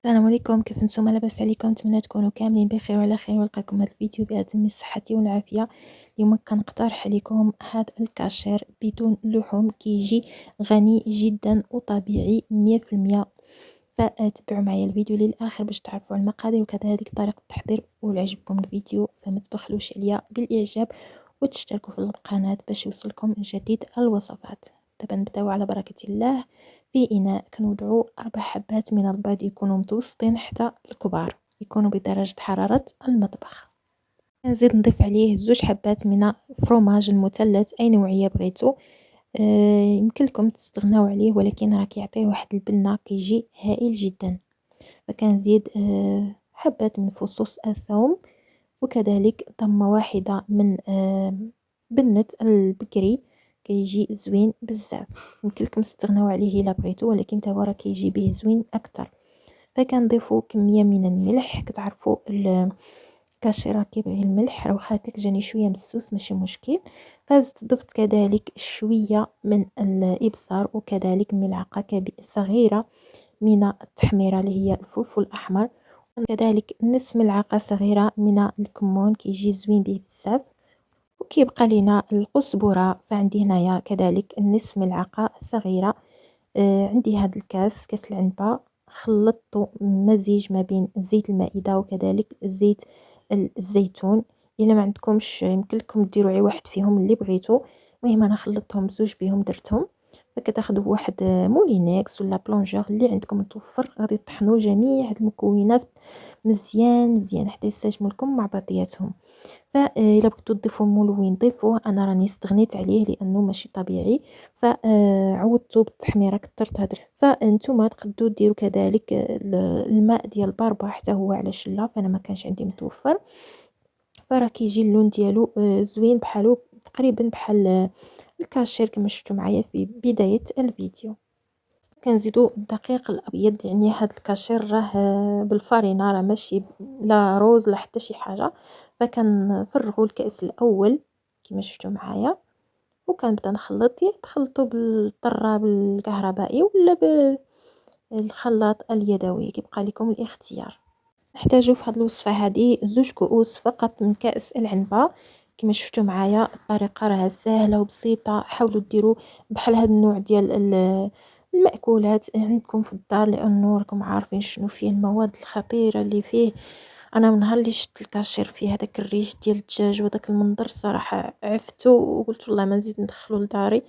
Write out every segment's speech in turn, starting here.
السلام عليكم، كيف نتوما؟ لاباس عليكم؟ نتمنى تكونوا كاملين بخير وعلى خير، ونلقاكم هذا الفيديو بأتم الصحة والعافية. اليوم كنقترح عليكم هذا الكاشير بدون لحوم، كيجي غني جدا وطبيعي 100%. فتبعوا معايا الفيديو للاخر باش تعرفوا على المقادير وكذلك طريقة التحضير. ولا عجبكم الفيديو فما تبخلوش عليا بالاعجاب وتشتركوا في القناة باش يوصلكم جديد الوصفات. دابا نبداو على بركة الله. في إناء كنوضعو 4 حبات من البيض، يكونوا متوسطين حتى الكبار، يكونوا بدرجة حرارة المطبخ. كنزيد نضيف عليه 2 حبات من الفرماج المثلث أي نوعية بغيتو. يمكن لكم تستغناو عليه، ولكن راه كيعطيه واحد البنة كيجي هائل جدا. فكنزيد حبات من فصوص الثوم، وكذلك ضمة واحدة من بنة البكري، كيجي زوين بزاف. يمكن لكم تستغناو عليه الا بغيتو، ولكن تا هو راه كيجي به زوين اكثر. فكنضيفوا كميه من الملح، كتعرفوا الكاشي راه كيبغي الملح، راه واخا هكاك جاني شويه مسوس ماشي مشكل. ضفت كذلك شويه من الابزار، وكذلك ملعقه صغيره من التحميره اللي هي الفلفل الاحمر، وكذلك نصف ملعقه صغيره من الكمون كيجي زوين به بزاف. وكيبقى لينا القزبرة، فعندي هنايا كذلك نصف ملعقة صغيرة. عندي هاد كاس العنبة، خلطته مزيج ما بين زيت المائدة وكذلك زيت الزيتون. الا ما عندكمش يمكن لكم ديروا غير واحد فيهم اللي بغيتو. المهم انا خلطتهم بزوج بهم درتهم. فكتاخذوا واحد مولينكس ولا بلونجور اللي عندكم متوفر، غادي تطحنوا جميع هاد المكونات مزيان مزيان حتى ينسجموا لكم مع بعضياتهم. فإلا بغيتو تضيفوا ملون ضيفوه، انا راني استغنيت عليه لانه ماشي طبيعي. فعوضته بالتحميره، كثرت هذا. فانتم تقدروا ديروا كذلك الماء ديال الباربه حتى هو على شله، فانا ما كانش عندي متوفر. فراه كيجي اللون ديالو زوين بحالو تقريبا بحال الكاشير كما شفتوا معايا في بدايه الفيديو. كنزيدو الدقيق الابيض، يعني هاد الكاشير راه بالفرينه، راه ماشي لا روز لا حتى شي حاجه. فكنفرغوا الكاس الاول كما شفتوا معايا، وكنبدا نخلط. تخلطوا بالطراب الكهربائي ولا بالخلاط اليدوي، كيبقى لكم الاختيار. نحتاجو في هاد الوصفه هذه 2 كؤوس فقط من كاس العنبه. كما شفتوا معايا الطريقه راه سهله وبسيطه. حاولوا ديروا بحال هاد النوع ديال المأكولات عندكم في الدار، لانه راكم عارفين شنو فيه المواد الخطيره اللي فيه. انا من نهار اللي شفت الكاشير فيه هذاك الريش ديال الدجاج وداك المنظر، صراحه عفتو وقلت والله ما نزيد ندخلو لداري.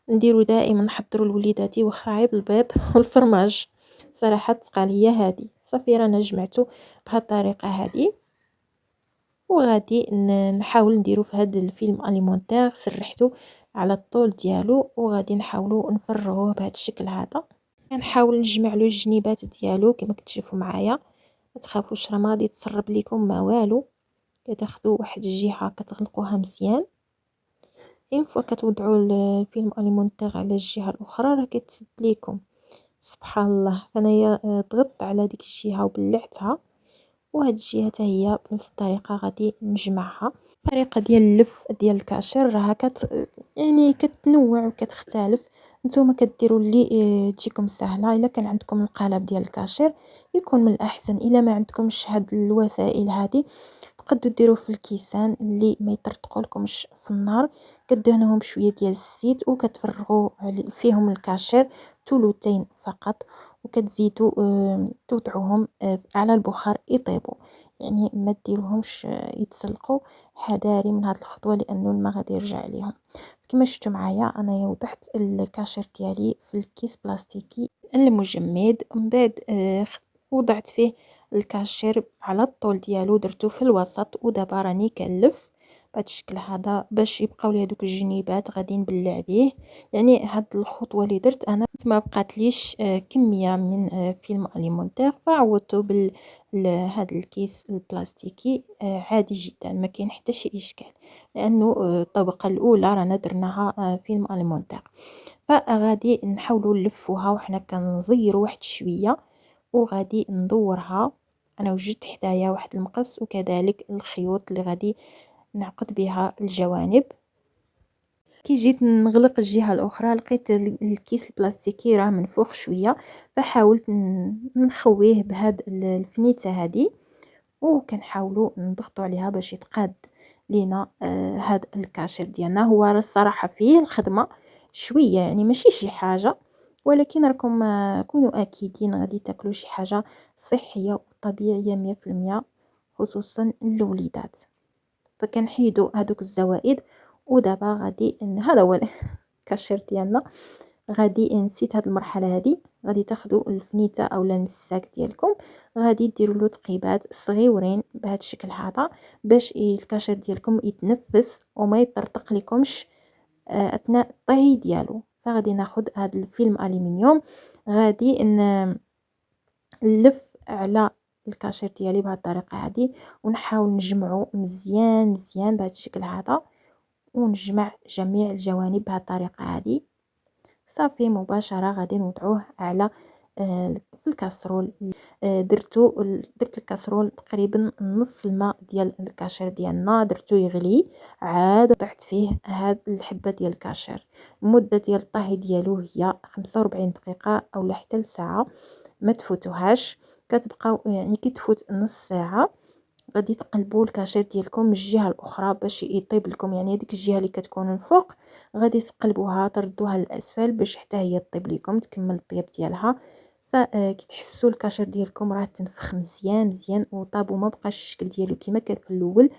نديرو دائما نحضروا لوليداتي واخا عيب البيض والفرماج. صراحه التقاليه هذه صافي رانا جمعته بهذه الطريقه هذه. وغادي نحاول نديرو في هذا الفيلم اليمونتير، سرحته على الطول ديالو، وغادي نحاولوا نفرغوه بهذا الشكل هذا. كنحاول نجمع له الجنيبات ديالو كما كتشوفوا معايا. ما تخافوش، راه ما غادي يتسرب لكم ما والو. كتاخذوا واحد الجهه كتغلقوها مزيان، اين فوا كتوضعوا الفيلم اليمونتير على الجهه الاخرى راه كتسد لكم. سبحان الله، انايا ضغطت على ديك الجهه وبلعتها، وهاد الجهه حتى هي بنفس الطريقه غادي نجمعها. الطريقه ديال اللف ديال الكاشير راها يعني كتنوع وكتختلف. نتوما كديروا اللي تجيكم سهله. الا كان عندكم القالب ديال الكاشير يكون من الاحسن. الا ما عندكمش هاد الوسائل هذه، تقدروا ديروا في الكيسان اللي ما يطرطقولكمش في النار. كدهنوهم بشويه ديال الزيت وكتفرغوا فيهم الكاشير ثلثين فقط، وكتزيدوا توضعوهم على البخار يطيبوا. يعني ما ديروهمش يتسلقوا. حذاري من هذه الخطوه لانه الماء غادي يرجع عليهم. كما شفتوا معايا انا وضعت الكاشير ديالي في الكيس بلاستيكي المجمد. من بعد وضعت فيه الكاشير على الطول ديالو، درتو في الوسط، ودابا راني كنلف بهذا الشكل هذا باش يبقاو لي هذوك الجنيبات غادي نبلع به. يعني هاد الخطوه اللي درت انا ما بقاتليش كميه من فيلم اليمونتير، فعوضته هاد الكيس البلاستيكي عادي جدا، ما كاين حتى شي اشكال، لانه الطبقه الاولى رانا درناها فيلم اليمونتير. فغادي نحاولوا نلفوها وحنا كنزيروا واحد شويه، وغادي ندورها. انا وجدت حدايا واحد المقص وكذلك الخيوط اللي غادي نعقد بها الجوانب. كي جيت نغلق الجهة الأخرى لقيت الكيس البلاستيكي راه منفوخ شوية، فحاولت نخويه بهاد الفنيتة هادي، وكنحاولوا نضغطوا عليها باش يتقاد لينا هاد الكاشير ديالنا. هو راه الصراحة فيه الخدمة شوية، يعني ماشي شي حاجة، ولكن راكم كونوا أكيدين غادي تاكلوا شي حاجة صحية وطبيعية 100%، خصوصا الوليدات. فكنحيدوا هادوك الزوائد، ودابا غادي هذا هو الكاشير ديالنا. غادي نسيت هاد المرحله هادي، غادي تاخدوا الفنيته اولا المساك ديالكم، غادي ديروا له تقيبات صغيورين بهذا الشكل هذا باش الكاشير ديالكم يتنفس وما يطرطق لكمش اثناء الطهي ديالو. فغادي ناخذ هاد الفيلم الومنيوم، غادي نلف على الكاشير ديالي بهذه الطريقه هذه، ونحاول نجمعه مزيان مزيان بهذا الشكل هذا، ونجمع جميع الجوانب بهذه الطريقه هذه. صافي مباشره غادي نوضعوه على في الكاسرول. درت الكاسرول تقريبا نص الماء ديال الكاشير ديالنا، درتو يغلي، عاد ضعت فيه هاد الحبه ديال الكاشير. المده ديال الطهي ديالو هي 45 دقيقه او حتى لساعه، ما تفوتوهاش. كتبقاو يعني كي تفوت نص ساعه غادي تقلبوا الكاشير ديالكم من الجهه الاخرى باش يطيب لكم، يعني هذيك الجهه اللي كتكون الفوق غادي تقلبوها تردوها للاسفل باش حتى هي طيب لكم تكمل الطياب ديالها. فكي تحسوا الكاشير ديالكم راه تنفخ مزيان مزيان وطاب وما بقاش الشكل ديالو كما كان في الاول،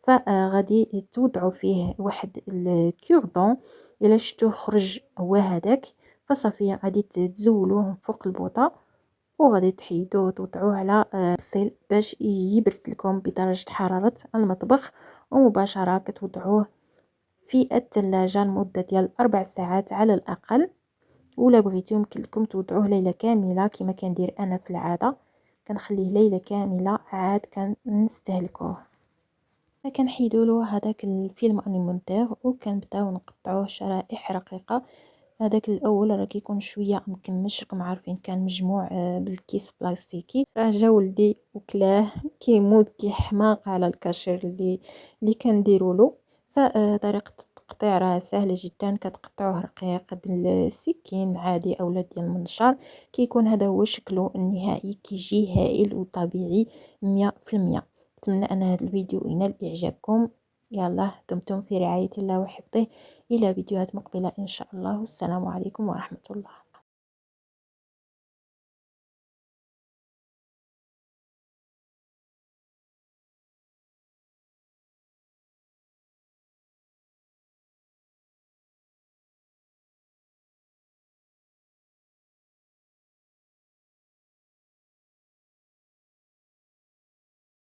فغادي توضعوا فيه واحد الكوردون، الا شفتوه خرج هو هذاك، فصافي غادي تزولوه فوق البوطه، وغادي تحيدوه وتوضعوه على الصيل باش يبرد لكم بدرجة حرارة المطبخ، ومباشرة كتوضعوه في الثلاجة لمدة ديال 4 ساعات على الأقل. ولا بغيتو يمكن لكم توضعوه ليلة كاملة كما كندير أنا في العادة، كنخليه ليلة كاملة عاد كنستهلكوه. فكنحيدو له هذاك الفيلم اليمونتير وكنبداو نقطعوه شرائح رقيقة. هذاك الاول راه كيكون شويه مكمش، راكم عارفين كان مجموع بالكيس بلاستيكي، راه جا ولدي وكلاه كيموت كيحماق على الكاشير اللي كنديروا له. فطريقه التقطيع راه سهله جدا، كتقطعوه رقيق بالسكين عادي اولا ديال المنشار، كيكون هذا هو شكله النهائي، كيجي هائل وطبيعي 100%. نتمنى ان هذا الفيديو ينال اعجابكم. يلا دمتم في رعاية الله وحفظه، إلى فيديوهات مقبلة إن شاء الله. والسلام عليكم ورحمة الله.